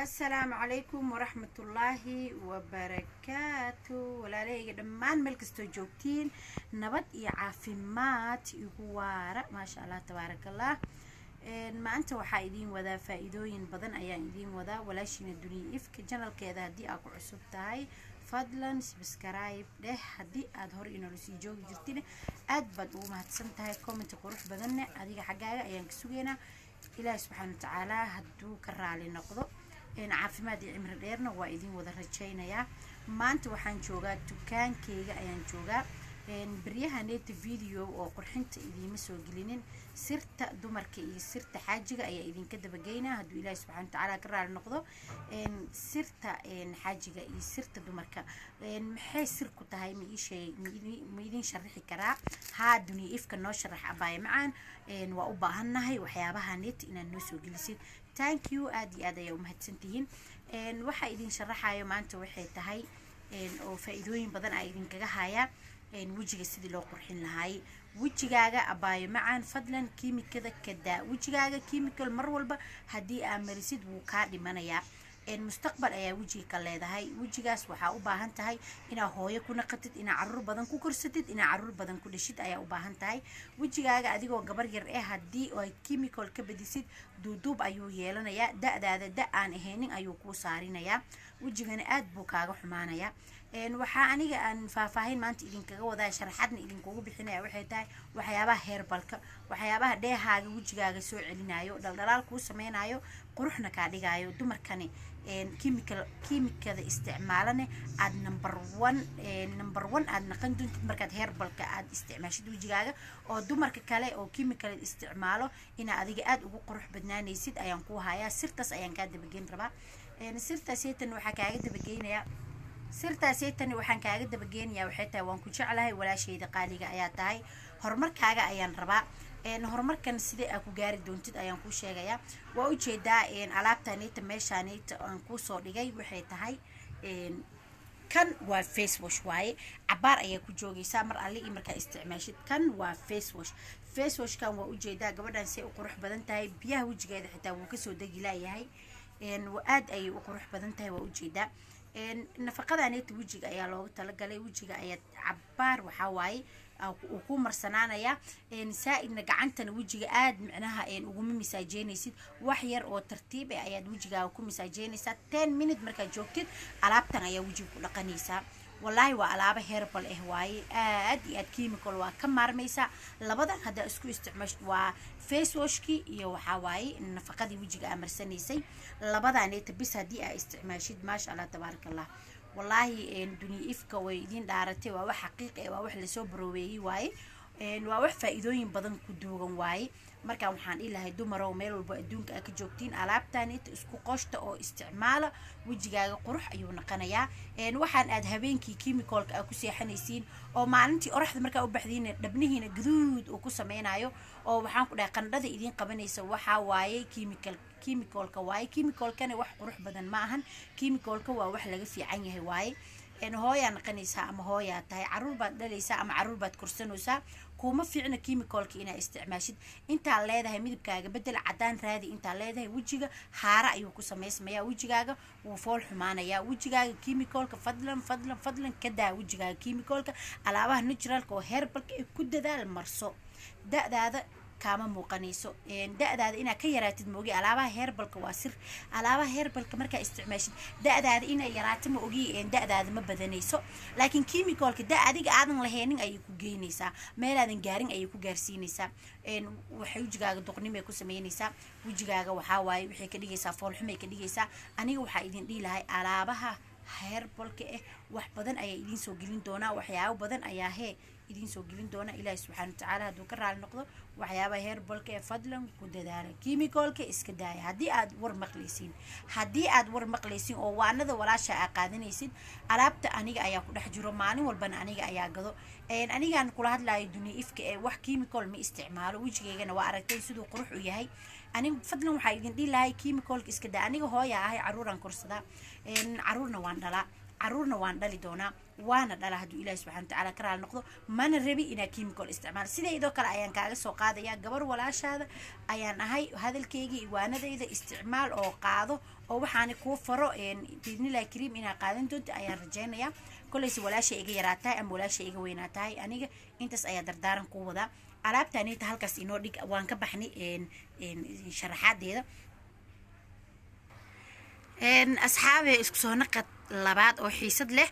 السلام عليكم ورحمة الله وبركاته ولا ليه دمان ملك استوجوتين نبض عافيمات يقوارا ما شاء الله تبارك الله ما أنت وحايدين وذا فائدوين بدن أيام دين وذا ولا شيء الدنيا إفك جنال كذا دي أكو عصب تاعي فضلا سبسكرايب له هدي أظهر إنه لسي جوج جرتين أدبد وما هتسمتها كومنت قروح بدن هذيك حاجة أيام كسوينا إلهي سبحانه وتعالى هدو كرالي نقضه إن عافيماد عمر ديرنا وايدين ودا رجينايا maanta waxaan joogaa dukaankeyga ayaan joogaa بريها نيت فيديو أو قرحنت إذا مسوا جلينين سرت دمر كي سرت حاجة أي إذا كده بجينا هدو إلهي سبحانه وتعالى كرر النقطة سرت حاجة أي سرت دمر كا محي سر كنت هاي ميشي ميدين شرحي كرا هادوني إف كنا شرح أباي معان وأباهنا هاي وحيابها نيت إن النسوا جلسين thank you أدي يوم هتسنتين وحا إذا شرحها يوم أنت وحي تهاي أو فائدوين بدن أيدين كجهايا وجهك سيدي لو قرحين لهاي وجهك أباي معان فضلا كيميكا كدا وجهك كيميكا المرة والبا هدي أمريسيد وكادي منايا المستقبل أي وجهك الله ده هاي وجهك وحا أباهن تهاي إنا هوية كنا قتت إنا عرور بدن كوكرستت إنا عرور بدن كل شيء أي أباهن تهاي وجهك أديكو قبر جر هدي أو كيميكا كبديسيد دودوب أيو يلنا يا دا أنا هينين أيو كوسارينا يا وجهنا أد بوكاغو حمانا يا waxaa aniga aan faahfaahin maanta idinkaga wadaa sharaxadna idinkugu bixinaya waxay tahay waxyaabaha heerbalka waxyaabaha dheehaaga wajigaaga soo celinayo dhaldhalaal ku sameeyo quruxna ka dhigayo dumarkani kiimikada isticmaalane aad number 1 aad naqan doontid markaad heerbalka aad isticmaashid wajigaaga oo dumarka kale oo kiimikada isticmaalo ina adiga aad ugu qurux badnaanaysid ayaan ku hayaa sirtaas ayaan ka dabageyn rabaa sirtaas heetan waxa kaaga dabageynaya sirtaasaytani waxaan kaaga dabageenayaa waxay tahay waan ku jeclahay walaashayda qaaliga ayaa tahay horumarkaaga ayaan rabaa horumarkan sidee aad ku gaari doontid ayaan ku sheegayaa waa u jeedaa alaabtanayta meeshaanayta aan ku soo dhigay waxay tahay kan waa face wash waaye cabaar ayaa ku joogaysaa mar alle iyo markaa isticmaashid kan waa face wash kan waa u jeedaa gabadhan si u qurux badan tahay biyaha wajigeeda xitaa wuu ka soo degi laayahay aad ayay u qurux badan tahay waa u jeedaa nafaqadaanayta wajiga ayaa loogu talagalay wajiga ayaa cabaar waxa waaye uu ku marsanaanaya saaidna gacantana wajiga aad macnaha ugu misaajeynaysid wax yar oo tartiib ah ayaad wajigaaga ku misaajeynaysaa 10 minutes marka joogtid alaabtan ayaa wajiga ku dhaqanaysaa والله وعلابة هيربل إهواي أدي كيميكال وكمارميسا لبدا هذا اسكو استعمش وفيس واشكي يو حواي النفقة دي وجهك أمر سنيسي لبدا نيت بس هدي استعماشيد ما شاء الله تبارك الله والله دنيا إفكا ويدين دارتي ووا حقيقي ووا لسو بروي واي ووا فائدوين بدن كدوغن واي marka waxaan ilaahay dumar oo meel walba adduunka ka joogtiin alaabtaan isku qoshta oo isticmaala wajigaaga qurux ayuu noqonayaa waxaan aad habeenkii chemicalka ku seexanaysiin oo maalintii oraxda marka u baxdiin dhabnihiina gaduud oo ku sameeynayo oo waxaan ku dhahay qandhada idin qabanaysa waxa waaye chemicalka waaye chemicalkana wax qurux badan ma ahan chemicalka waa wax laga fiican yahay waaye hooyaa naqanaysaa ama hooyaa tahay caruur baad dhalaysaa ama caruur baad korsanaysaa kuma fiicna chemicalka inaa isticmaashid intaa leedahay midabkaaga bedel cadaan raadi intaa leedahay wajiga haara ayuu ku sameysmayaa wajigaaga wuu fool xumaanayaa wajigaaga chemicalka fadlan ka daa wajigaaga chemicalka alaabaha naturalka oo herbalka ku dadaal marso da'daada كاما موقنيسو دأداد إنا كيراتد موجي علابها هيربلك واسر علابها هيربلك مركا استعماشين دأداد إنا يرات موجي دأداد ما بدنيسو لكن كيميكالك دأديك عادن لهينين أيكو جينيسا ميلادن جارين أيكو جارسينيسا وحوججاga doqnimo ku sameeynaysa wajigaaga waxa waaye wixii ka dhigaysa fool xumay ka dhigaysa aniga waxa idin dhiilahay alaabaha heerbalka wax badan ayaa idin soo gelin doona waxyaabo badan ayaa idin soo gelin doona ilaahay subhanahu wa ta'ala haduu ka raali noqdo waxyaabaha heerbalka fadlan ku dadaala chemicalka iska daaya hadii aad war maqleysin oo waanada walaasha aad qaadanaysid alaabta aniga ayaa ku dhex jiro maalin walbana aniga ayaa gado anigaan kula hadlayo dunia ifka wax chemical ma isticmaalo wajigeygana waa aragtay sidoo qurux u yahay aniga fadlan waxa idin dhiilahay chemicalka iska daa aniga hooya ahay caruuran korsada caruurna waan dhalaa caruurna waan dhali doonaa waana dhala hadduu ilaahi subxaana watacaala ka raali noqdo mana rabi inaa chemical isticmaal sidaydoo kale ayaan kaaga soo qaadayaa gabar walaashaada ayaan ahay hadalkeygii iwaanadayda isticmaal oo qaado oo waxaani kuu faro biidnillahi kariim inaa qaadan doonto ayaan rajaynayaa kolayse walaasha iga yaraatahay ama walaasha iga weynaatahay aniga intaas ayaa dardaaran ku wadaa alaabtaanita halkaas inoo dhig waan ka baxnay sharaxaadeeda asxaabe isku soo naqad labaad oo xiisad leh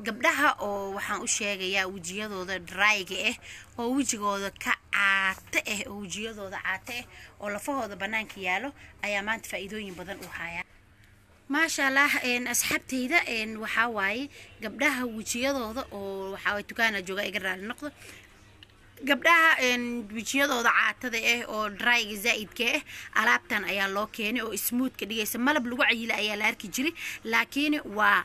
gabdhaha oo waxaan u sheegayaa wejiyadooda dryga ah oo wejigooda ka caata ah oo wejiyadooda caata ah oo lafahooda banaanka yaalo ayaa maanta faa'iidooyin badan u haya maasha allah asxaabtayda waxaa waaye gabdhaha wejiyadooda oo waxaa waaye dukaana jooga iga raali noqdo gabdhaha wejiyadooda caatada ah oo dryga zaa'idka ah alaabtan ayaa loo keenay oo smooth ka dhigaysa malab lagu cayilo ayaa la arki jiray laakiin waa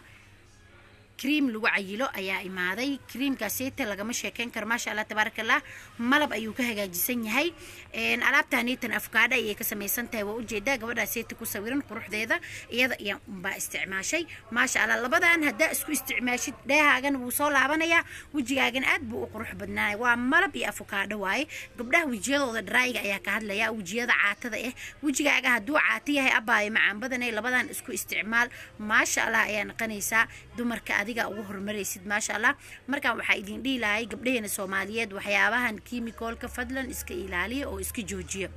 كريم لو عيلو أيا إمادي كريم كاسيت لقى شيكين كر ما شاء الله تبارك الله ملب أيو كهجا جسني هاي إن ألعب تاني أفكار أيه كسميسن تهو جدا قبل سيت كوسويرن قروح ذا يذا يا باستعمال شيء ما شاء الله لبدا أن هدا اسكو استعمال شيء ده هاجن وصل عبنا يا وجي هاجن أدبو قروح بدنا وملب أفكار واي قبله وجي هذا درايج أيا كهاد ليا وجي هذا عاتذا إيه وجي هاجا هدو عاتيه هاي أباي مع بدنا لبدا اسكو استعمال ما شاء الله أيا نقنيسا دمر كأديجا وهر مريسد ما شاء الله مركا وحيدين دي لاي قبلين الصوماليات وحيابها كيميكال كفضلا اسك إلالي أو اسك جوجية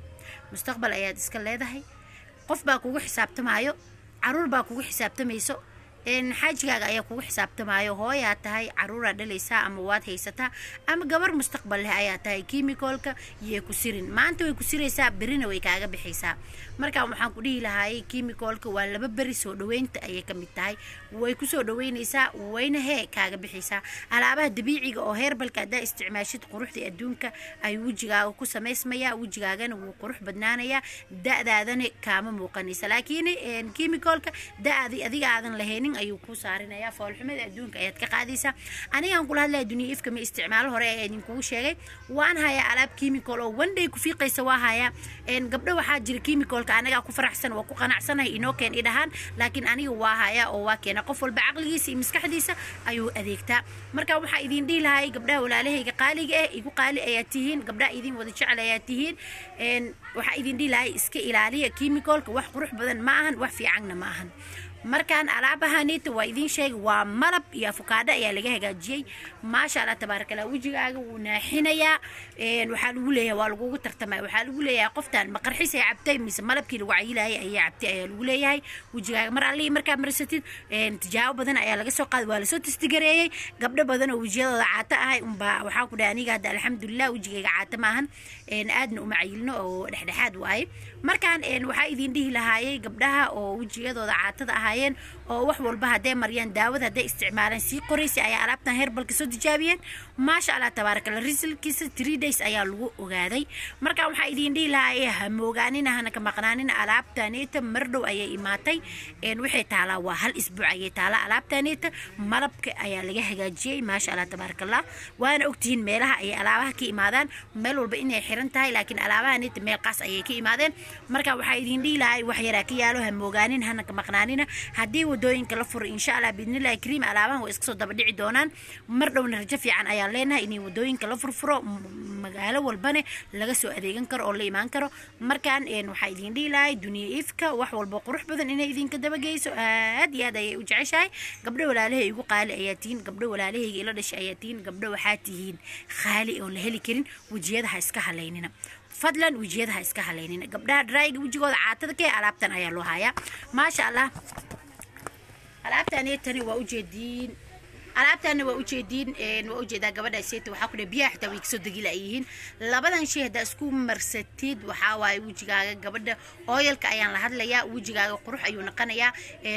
مستقبل أياد اسك الليدهي قف باكو حسابت معايو عرور باكو حسابت ميسو إن حاجة أيا كو حسابت معايو هو ياتهاي عرورة دليسا أما واد هيستا أما قبر مستقبل لها ياتهاي كيميكال يكو سيرين ما أنتو يكو سيرين ساب برينا ويكاقا بحيساب marka waxaan ku dhihi lahaay chemicalka waa laba bari soo dhaweynta ay ka mid tahay way ku soo dhaweynaysaa wayna kaaga bixiysaa alaabaha dabiiciga oo heerbalka aad isticmaashid quruxda adduunka ay wajigaaga ku sameysmaya wajigaagana wuu qurux badnaanaya da'daadana kaama muuqanaysa laakiin chemicalka da'adi adiga aadan laheenin ayuu ku saarinaya foolxumada adduunka ayaad ka qaadaysaa aniga aan kula hadlay dunia ifka ma isticmaal hore ay idin kugu sheegay waan haya alaab chemical oo one day ku fiiqaysa waa haya gabdho waxaa jira chemical anaga ku faraxsan oo ku qanacsanahay inoo keen idhahan laakiin aniga waa haya oo waa keena qof walba aqligiisa iyo maskaxdiisa ayuu adeegtaa marka waxa idin dhihi lahaay gabdhaha walaalahayga qaaliga ah igu qaali ayaa tihiin gabdhaha idin wada jecel ayaa tihiin waxa idin dhihi lahaay iska ilaaliya chemicalka wax qurux badan ma ahan wax fiicanna ma ahan markaan alaabahanita waa idin sheegay waa malab iyo afkaada ayaa laga hagaajiyay maasha Allah tabarakallah wajigaaga wuu naaxinayaa waxa lagu leeyahay waa lagu tartamay waxa lagu leeyahay qoftaan ma qarxis ay cabtay mise malabkii lagu cayilaayay ayaa cabtay ayaa lagu leeyahay wajigaaga mar alle markaa marsatid tijaabo badan ayaa laga soo qaaday waa la soo tistigareeyay gabdho badan oo wajiyadooda caata ahay waxa ku dhahay aniga hadda alxamdulillah wajigayga caata maahan aadna uma cayilno oo dhexdhexaad waaye markaan waxa idin dhihi lahaayay gabdhaha oo wajiyadooda caatada ahay oo wax walba haday mariyaan daawada haday isticmaalaan si qoraysi ay alaabtan heerbalka soo tijaabiyeen ma sha Allah tabarakallah resultkiisa 3 days ayaa lagu ogaaday marka waxa idin dhihi lahaayay ha moogaanina hana ka maqnaanina alaabtanita mardhow ayay imaatay waxay taalaa waa hal isbuuc ayay taalaa alaabtanita malabka ayaa laga hagaajiyay ma sha Allah tabarakallah waana ogtihiin meelaha ay alaabaha ka imaadaan meel walba inay xiran tahay laakiin alaabahanita meel qaas ayay ka imaadeen marka waxa idin dhihi lahaayay wax yara ka yaalo ha moogaanin hana ka maqnaanina haddii wadooyinka la furo insha Allah bidnillahi kariim alaabahan way iska soo daba dhici doonaan mar dhowna rajo fiican ayaan leenahay in wadooyinka la furfuro magaalo walbana laga soo adeegan karo oo la imaan karo markaan waxa idin dhihi lahaay dunia ifka wax walba qurux badan inay idinka daba geyso aad iyo aad ayay u jeceshahay gabdho walaalahay igu qaali ayaa tihiin gabdho walaalahayga ila dhashay ayaa tihiin gabdho waxaa tihiin qaali oo la heli karin wajiyadaha iska haleynina fadlan wajiyadaha iska haleynina gabdhaha dryga wajigooda caatada ka alaabtan ayaa loo hayaa ma sha Allah alaabtani tani waa ujeedin alaabtani waa ujeedaa gabadha seeta waxa ku biyaha xitaa way kasoo dagila yihiin labadan shay hada isku marsatid waxa waay wajigaaga gabadha oilka ayaan la hadlayaa wajigaaga qurux ayuu noqonayaa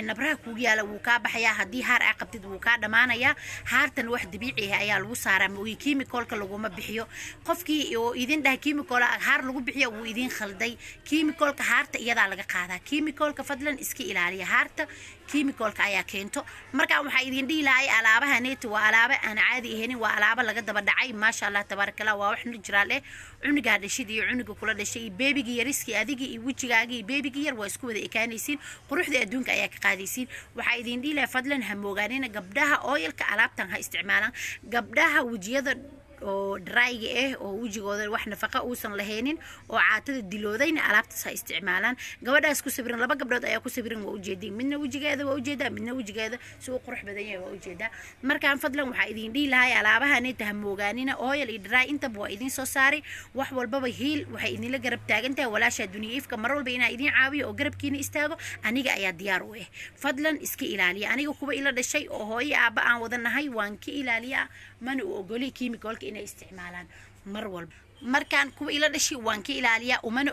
nabraha kugu yaala wuu ka baxayaa hadii haar ay qabtid wuu ka dhamaanayaa haartan wax dabiici ah ayaa lagu saaraa ma chemicalka laguma bixiyo qofkii oo idin dhahay chemical haar lagu bixiyo wuu idin khalday chemicalka haarta iyada laga qaadaa chemicalka fadlan iska ilaaliya haarta chemicalka ayaa keento marka waxa idin dhihi lahaay alaabaha alaabaha neeta waa alaaba aan caadi ahayn waa alaaba laga daba dhacay maasha Allah tabarakallah waa wax nijraal eh cuniga dhashid iyo cuniga kula dhashay beebiga yariski adiga iyo wajigaaga iyo beebiga yar waa isku wada ekaanaysiin quruxda adduunka ayaa ka qaadaysiin waxa idin dhiilay fadlan ha moogaanina gabdhaha oilka alaabtan ha isticmaalaan gabdhaha wajiyada oo dry oo wajigooda wax nafaqa uusan laheenin oo caatada diloodayna alaabtaas ha isticmaalaan gabadhaas ku sabiran laba gabdhood ayaa ku sabiran waa ujeedin midna wajigeeda waa ujeedaa midna wajigeeda si uu qurux badan yahay waa ujeedaa markaan fadlan waxa idin dhihi lahay alaabahan inta ha moogaanina oil iyo dry inta waa idin soo saaray wax walbaba hiil waxay idin la garab taagan tahay walaasha dunyada ifka mar walba inaa idin caawiyo oo garabkiina istaago aniga ayaa diyaar u ah fadlan iska ilaaliya aniga kuba ila dhashay oo hooyo aaba aan wadanahay waan ka ilaaliyaa mana u ogoli chemicalka inay isticmaalaan mar walba markaan kuwa ila dhashay waan ka ilaaliyaa umana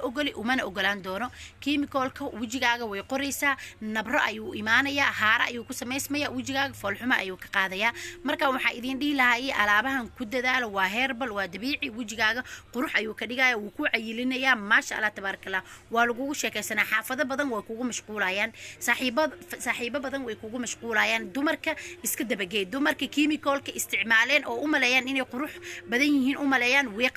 ogolaan doono chemicalka wajigaaga way qoraysaa nabro ayuu imaanayaa haara ayuu ku sameysmayaa wajigaaga foolxumo ayuu ka qaadayaa markaan waxaa idin dhihi lahay alaabahan ku dadaalo waa herbal waa dabiici wajigaaga qurux ayuu ka dhigayaa wuu ku cayilinayaa maasha Allah tabarakallah waa lagu sheekaysanaa xaafado badan way kugu mashquulayaan saaxiibo badan way kugu mashquulayaan dumarka iska dabageey dumarka chemicalka isticmaaleen oo u maleeyaan inay qurux badan yihiin u maleeyaan way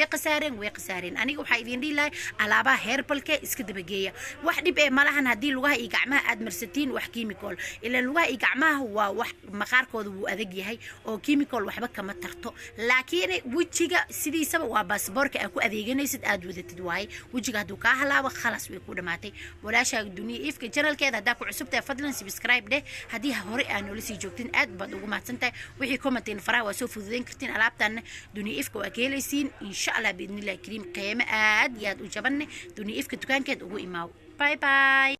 qasaareen aniga waxa idin dhihi lahay alaabaha herbalka iska dabageeya wax dhib ee malahan hadii lugaha iyo gacmaha aad marsatiin wax chemical ila lugaha iyo gacmaha waa wax maqaarkooda wuu adag yahay oo chemical waxba kama tarto laakiin wajiga sidiisaba waa baasaboorka aad ku adeeganaysid aad wadatid waay wajiga haduu ka halaabo khalas way ku dhamaatay walaasha dunyada ifka channelkeeda hadaa ku cusubtahay fadlan subscribe dheh hadii hore aan ula sii joogtin aad baad ugu mahadsantahay wixii comment in faraha waa soo fududeyn kartiin alaabtan dunyada ifka waa keelaysiin إن شاء الله بإذن الله الكريم قيمة آد ياد وجبنة دوني إفك دكان كده وإماو باي باي